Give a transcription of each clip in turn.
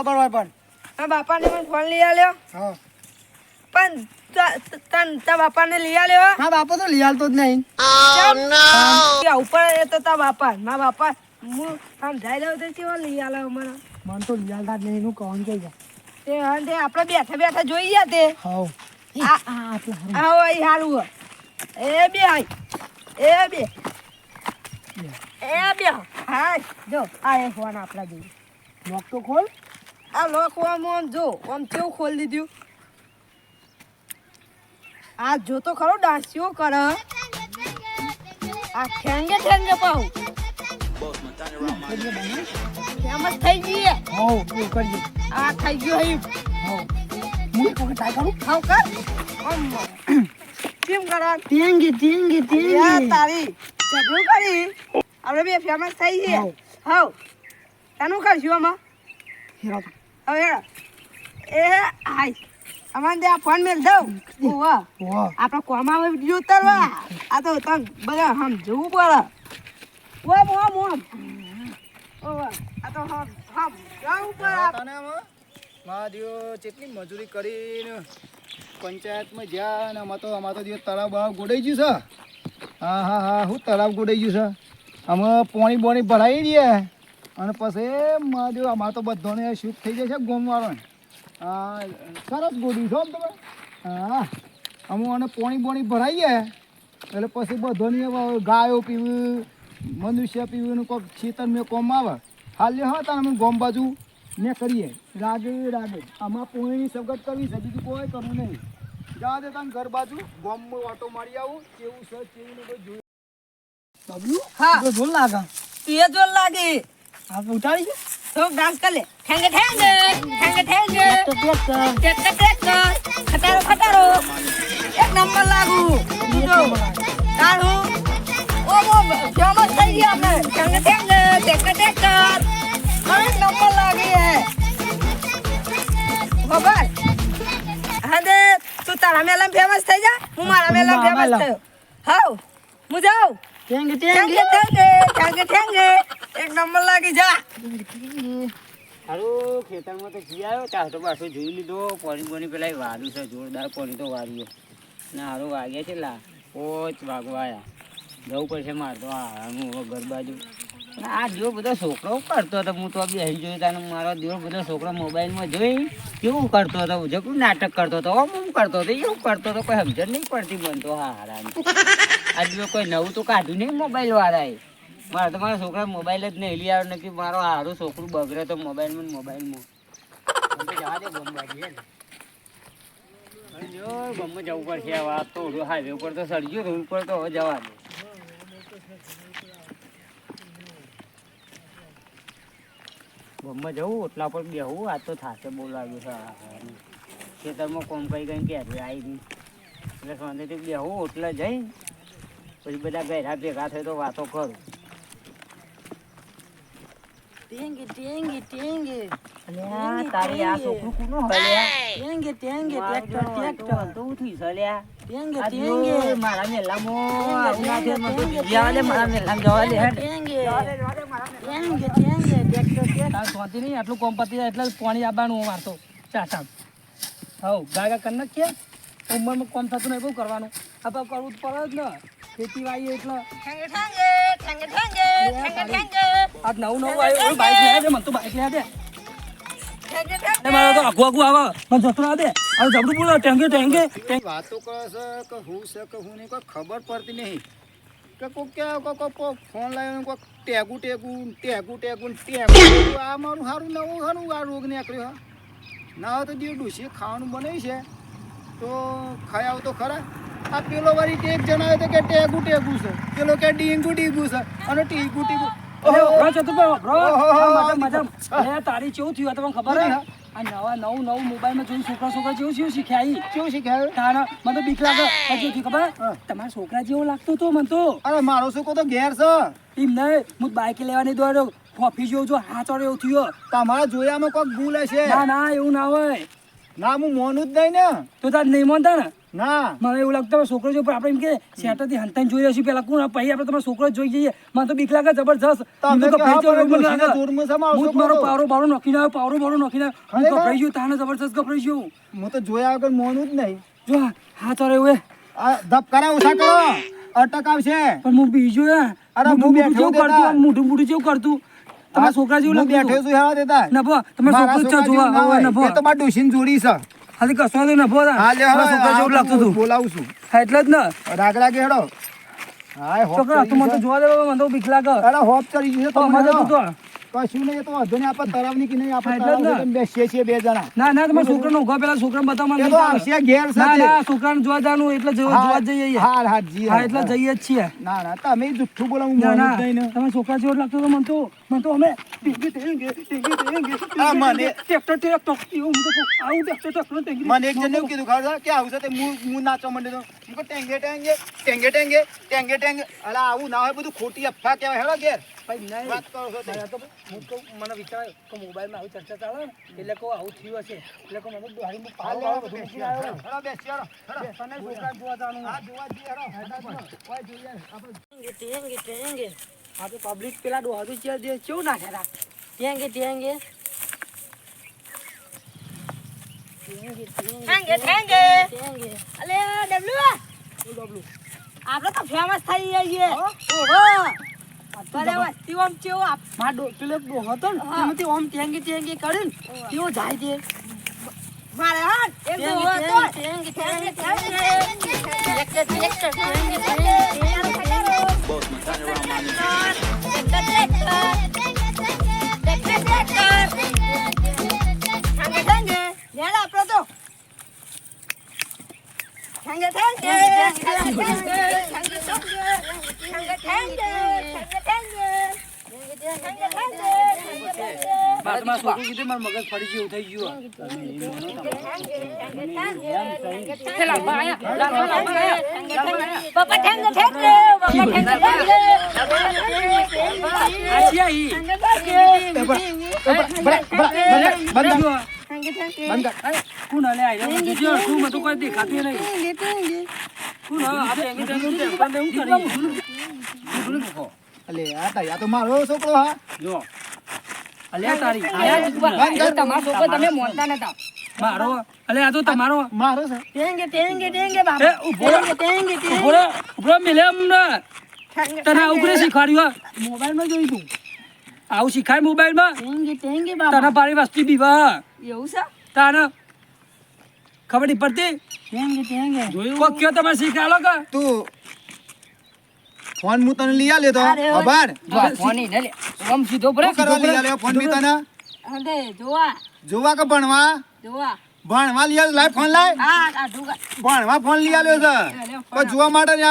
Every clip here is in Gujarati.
ખબર હોય પણ આ બાપાને મને ફોન લઈ આલ્યો હા પણ તા બાપાને લઈ આલ્યો હા બાપો તો લઈ આલતો જ નહીં કે ઉપર એ તો તા બાપા મા બાપા હું આમ જાય દઉં તો કેવો લઈ આલ્યો મને મન તો લઈ આલતા જ નહીં એનું કોણ કઈ જાય તે હંતે આપણે બેઠા બેઠા જોઈ ગયા તે હાઉ આવો અહીં હારું એ બે હાય એ બે હાય જો આ એ ફોન આપણા જોઈ લોક તો ખોલ આ લોક આમ જો આમ કેવું ખોલ દીધું આ જો તો ખરો ડાન્સિયો કર આ ઠેંગે પાઉ ફેમસ થઈ ગઈ હાઉ એ કરજે આ થઈ ગયો હઈ હાઉ હું એક વખત ટ્રાય કરું ખાવ કર આમ કેમ કરા ટેંગી યા તારી જબરું કરી આપણે બે ફેમસ થઈ ગઈ હાઉ તાનું કરશું આમાં હેરો હવે એ હાય અમારે આ ફોન મેલ દઉં વાહ વાહ આપણે કોમાં વિડીયો ઉતારવા આ તો તને બધા હમ જોવું પડે ઓમ આ તો હમ જવું પડે મહાદેવ જેટલી મજૂરી કરીને પંચાયતમાં જ્યાં ને આમાં તો દિવસ તળાવ બળાવ ગોડાઈ ગયું છે હા હું તળાવ ગોડાઈ ગયું છે અમે પોણી ભરાઈ દઈએ અને પછી મહાદેવ અમારે તો બધાને સુખ થઈ જશે ગોમવાળાને હા સરસ ગોડી છો તમે હા અમે અને પોણી ભરાઈએ એટલે પછી બધાની ગાયો પીવું મનુષ્ય પીવું કોઈક ખેતર મેં કોમ આવે હાલ હા તાર અમે ગોમ બાજુ ને કરીએ રાગે આમાં પોણીની સગત કરવી છે બીજું કોઈ કરવું નહીં જા દે તમે ઘર બાજુ ગોમમાં ઓટો મારી આવું કેવું છે કેવું ને બધું જોયું હા તો જોર લાગે તે જોર લાગે આ ઉતારી છે તો ડાન્સ કર લે ઠેંગે ખટારો એક નંબર લાગુ જો તારું ફેમસ થઈ ગયા આપણે ઠેંગે એક નંબર લાગી હે ખબર હા તું તારા મેલામાં ફેમસ થઈ જા હું મારા મેલામાં ફેમસ થયો હાઉ હું જાઉં ઠેંગે એક નંબર લાગી જા હારું ખેતરમાં તો જી આવ્યો ત્યાં તો પાછું જોઈ લીધો પાણી પેલા વાર્યું છે જોરદાર પાણી તો વાર્યું ને હારું વાગ્યા છે લા 5 વાગવા આવ્યા જવું પડશે મારે તો હું ઘર બાજુ આ જો બધો છોકરો કરતો હતો હું તો બેસી જોઈ તાને મારો દેવ બધો છોકરો મોબાઈલમાં જોઈ કેવું કરતો હતો જકું નાટક કરતો હતો હું કરતો હતો એવું કરતો હતો કોઈ સમજણ નહીં પડતી બનતો હા હારાની આજે કોઈ નવું તો કાઢ્યું નહીં મોબાઈલ વાળાએ મારે તો મારા છોકરા મોબાઈલ જ નહીં લઈ આવ્યો નથી મારો હારું છોકરું બગડે તો મોબાઈલમાં જવા દે ગમવાજી હે જો ગમમાં જવું પડશે આ વાત તો હાઈવે ઉપર તો સડ્યું રોડ ઉપર તો હવે જવા દે ગમમાં જવું ઓટલા પર બેહવું આ તો થાશે બહુ લાગ્યું છે ખેતરમાં કોમ કઈ કે આવી નહીં એટલે શાંતિથી બેહવું ઓટલા જઈ પછી બધા ગયરા ભેગા થાય તો વાતો કરું તારી આ છોકરું કોનું હોય ટ્રેક્ટર તો ઉઠી છે મારા મેલામાં મારા મેલામાં જવા દે શાંતિ નહીં આટલું કોમ પતી જાય એટલે પાણી આવવાનું મારતો ચાટા હવ ગાગા કરી નાખીએ ઉંમરમાં કોમ થતું નહીં બહુ કરવાનું આપણે કરવું પડે જ ને ખેતી વાવીએ એટલે આજ નવું આવ્યું બાઈક લે દે મને તો બાઈક લે દે મારો તો આગું આવે મને જતો ના દે હવે જબરું બોલો ટેંગે વાતો કરે છે કે હું છે કે હું નહીં કોઈ ખબર પડતી નહીં કે કોઈ ફોન લાવ્યો કોઈ ટેગું આ મારું સારું આ રોગ નીકળ્યો ના હોય તો જે ડૂસી ખાવાનું બનાવ્યું છે તો ખાઈ આવ તો ખરા આ પેલો વાળી ટેક જણાવે તો કે ટેગું છે પેલો કે ડીંગું છે અને ટીગું તારી કેવું થયું તમને ખબર હે આ નવું મોબાઈલમાં જોયું છોકરા જેવું શીખ્યા તારા મને તો બીક લાગે પછી ખબર તમારા છોકરા જેવો લાગતો તો મને તો અરે મારો છોકરો તો ઘેર છે એમ નહીં હું બાઈક લેવાની દોડ્યો ફોફી જેવો જો હાથ એવું થયો તમારા જોયામાં કોઈ ભૂલ હશે ના એવું ના હોય ના હું મોનું જ નહીં ને. તો તાર નહીં માનતા ને ના મને એવું લાગતું તમારો છોકરો જો આપણે એમ કે સેટરથી હંતાઈને જોઈ રહ્યા છીએ પેલા કોણ પછી આપણે તમારો છોકરો જોઈ જઈએ મને તો બીક લાગે જબરજસ્ત તમે હું તો કે હા, ગભરાઈ પણ ગયો, મને ડોશીના લાગે. જોડમાં શેમાં આવશો હું જ મારો કરો? પાવરો બારો નાખીને આવ્યો, પાવરો બારો નાખીને આવ્યો. હું ખરેખર? ગભરાઈ ગયો તાને જબરજસ્ત ગભરાઈ ગયો. હું તો જોયા વગર મોનું જ નહીં. જો હા તારે એવું હે. આ ધબકારા ઓછા કરો, અટક આવશે. પણ હું બીજો હે અરે હું મોઢું બેઠો જેવું દેતા. કરતું મોઢું મોઢું જેવું કરતું તમારા છોકરા જેવું હું લાગતું બેઠો છું હેવા દેતા. નભો તમે મારા છોકરો છોકરા જ જોવા જેવું ના હવે હોય. નભો એ તો મારા ડોશીને જોડી છે. હાલી કશો તો નભો હા લે તમારા છોકરા જેવું લાગતું હતું બોલાવું છું. હા એટલે જ ને રાગ લાગે હેડો. હાય હોપ છોકરા તું મને તો જોવા દે મને તો બીક લાગે અરે હોપ કરી દીધો તો અમારે મને તો કશું નહીં. એ તો વાંધો નહીં. આપણે તળાવની કે નહીં, આપણે હા, એટલે જ ને. તળાવ બેસીએ છીએ બે જણા. ના ના તમારા છોકરાનો ઊંઘવા પેલા છોકરાને બતાવવા એ મને તો બીક લાગે. આવશે ઘેર ના સાથે. ના છોકરાને જોવા જવાનું એટલે જોવા જ જઈએ હાર હાર જી હા એટલે જઈએ જ છીએ ના ના તમે જુઠ્ઠું બોલો. હું ના મોનું ના જ નહીં ને. તમારા છોકરા જેવો જ લાગતો હતો મને તો અમે આ મને- ટ્રેક્ટર એવું હું તો કહું, આવું ટ્રેક્ટર ટેંગી. મને એક જણ એવું કીધું ખબર છે કે આવું છે તે હું નાચવા માંડ્યો તો. હું કહું ટેંગે ટેંગે ટેંગે ટેંગે ટેંગે ટેંગે. અલા આવું ના હોય, બધું ખોટી અફવા કહેવાય. હેડો ઘેર ભાઈ નહીં વાત કરો છો તે. હું કહું મને વિચાર કે મોબાઈલમાં આવી ચર્ચા ચાલે ને એટલે કહું આવું થયું હશે એટલે કહું મને દોહારી હું હાલ પાવર લે, બધું બેસી મૂકીને આવ્યો. હેડો બેસી હેડો. હેડો. બેસવાના છોકરાને જોવા જવાનું. હા, જોવા જઈએ હેડો. કોઈ જોઈએ આપણે આ તો પબ્લિક પેલા ડોહાતું છે જે કેવું નાખ્યા હતા અલે ડબલું આપણે તો ફેમસ થઈ ગયા છીએ ઓહો અરે વસ્તી ઓમ કેવો મારો પેલો ડોહો હતો ને તેમાંથી ઓમ ટેંગી ટેંગી કરીને કેવો જાય છે મારે હાથ એક દો હતો બાદમાં છોકરું કીધું મારું મગજ ફરી ગયું થઈ ગયું આશી આઈ કોણ હલે આઈ રહ્યો જોજો તું મને તો કોઈ દેખાતું નહીં કોણ હા આ ટેંગી ટેંગી ટેંગી હું કરી અલે આ તા, આ તો મારો છોકરો. હા જો અલ્યા તારી તમારો છોકરો તમે મોનતા નતા મારો અલે આ તો તમારો મારો છે. એ ઉભો મિલે અમને તને આવું કોને શીખવાડ્યું મોબાઈલમાં જોઈ તું આવું શીખાય મોબાઈલમાં તને પાડી વસ્તી બીવા એવું છે તને ખબર નહીં પડતી કોક કયો તમે શીખાડો કે તું ફોન હું તને લઈ આલ્યો તો ખબર શું કરવા લઈ આલ્યો ફોન બી તને? અરે જોવા જોવા કે ભણવા? જોવા ભણવા લઈ આલ્યો. લાય ફોન લાય. આ ઢુકા ભણવા ફોન લઈ આલ્યો છે પણ જોવા માટે ને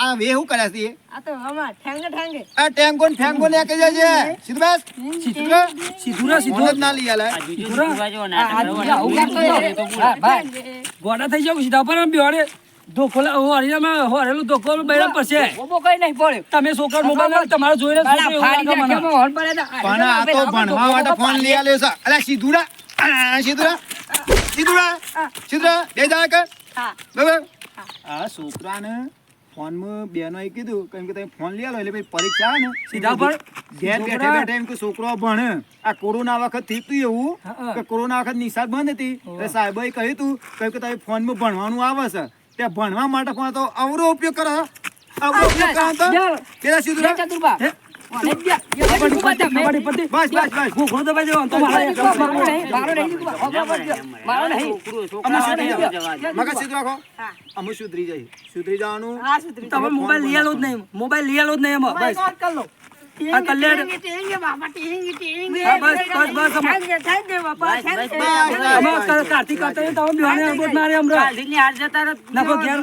આ વે શું કર્યા છે એ? આ તો હમણાં ઠેંગે આ ટેંગો ને ફેંગો ને કે જાય છે. સીધું બસ. સીધું રે ફોન જ સીધું ના લઈ આલે. ગોડા થઈ જાવ સીધા પર બેવાડે ધોકો હરેલું ધોકો બૈરા પડશે તમે છોકરા મોબાઈલ તમારો જોઈને છોકરો એવું લાગે મને. પણ આ તો ભણવા માટે ફોન લઈ આલ્યો છે. અલા સીધું રા. સીધું રા. સીધું રા. સીધું રા. બે જાય કે બરાબર. આ છોકરાને ફોનમાં બેનોએ કીધું કેમ કે તમે ફોન લઈ આલો એટલે પછી પરીક્ષા આવે ને સીધા પર ઘેર બેઠે બેઠે એમ કે છોકરો ભણે. આ કોરોના વખત થયું તું એવું હા. કે કોરોના વખત નિશાળ બંધ હતી એટલે સાહેબે કહ્યું તું કે તમે ફોનમાં ભણવાનું આવે છે તે ભણવા માટે પણ તો અવરો ઉપયોગ કરો. અવરો ઉપયોગ કરો તો પેલા સીધું રા. હે? ખબર નહીં પડતી. બસ બસ બસ. હું ઘોડો દબાઈ જાઉં તો મગજ સીધું રાખો. અમે સુધરી જઈએ. સુધરી જવાનું. તમે મોબાઈલ લઈ આલો જ નહીં મોબાઈલ લઈ આલો જ નહીં એમાં બસ આ કલ્યાણ હા, બસ બસ બસ અમે કાર્તિક કરતા હોય તો અમે બેવાને અડબોટ મારે હમણાં નાખો ઘેર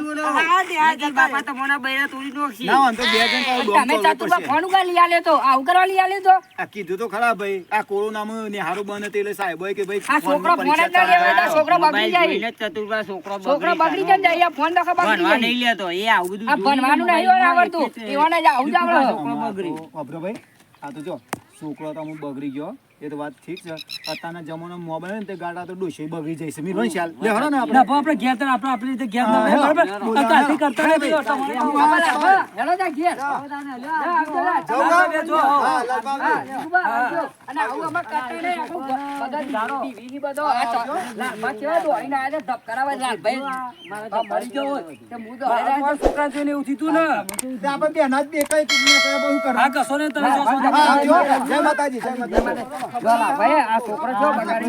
ના વાંધો બે જણ તો ડોમ કરવું પડશે. આ કીધું તો ખરા ભાઈ આ કોરોનામાં નિહારો બંધ હતી એટલે સાહેબોએ કે ભાઈ આ છોકરો ફોનમાં ફોન જ પરીક્ષા ના લેવાય તો ચાલે. છોકરો બગડી જાય છોકરો બગડી જાય આ ફોન તો બગડી જાય આ ભણવાનું નહીં આવડતું એવાને જ આવું જ આવડે અભરો ભાઈ આ તો જો છોકરો તો અમુક બગડી ગયો એ તો વાત ઠીક છે અત્યારના જમાનામાં મોબાઈલ ને તે ગાડા તો ડોશી બગડી જાય છે મીરો ચાલ લે હરો ને ના આપણે આપણે ઘેર તો આપણે આપણી રીતે ઘેર ના બરાબર આ કાઢી કરતા નથી હેલો જા ઘેર જો હા લાલબાબુ અને આવું અમાર કરતા નહીં આખું બગડ ટીવી ની બધો આ લાલબા કેવા દોડીને આયા છે ધબ કરાવવા લાલભાઈ મરી ગયો હોય કે હું તો આ છોકરા જોઈને એવું થયું ને તે આપણે બેના જ દેખાય તું ને કયા બહુ કરવા આ કશો ને તમે જો હા જો જય માતાજી જય માતાજી લાલભાઈ આ છોકરો જો બગાડી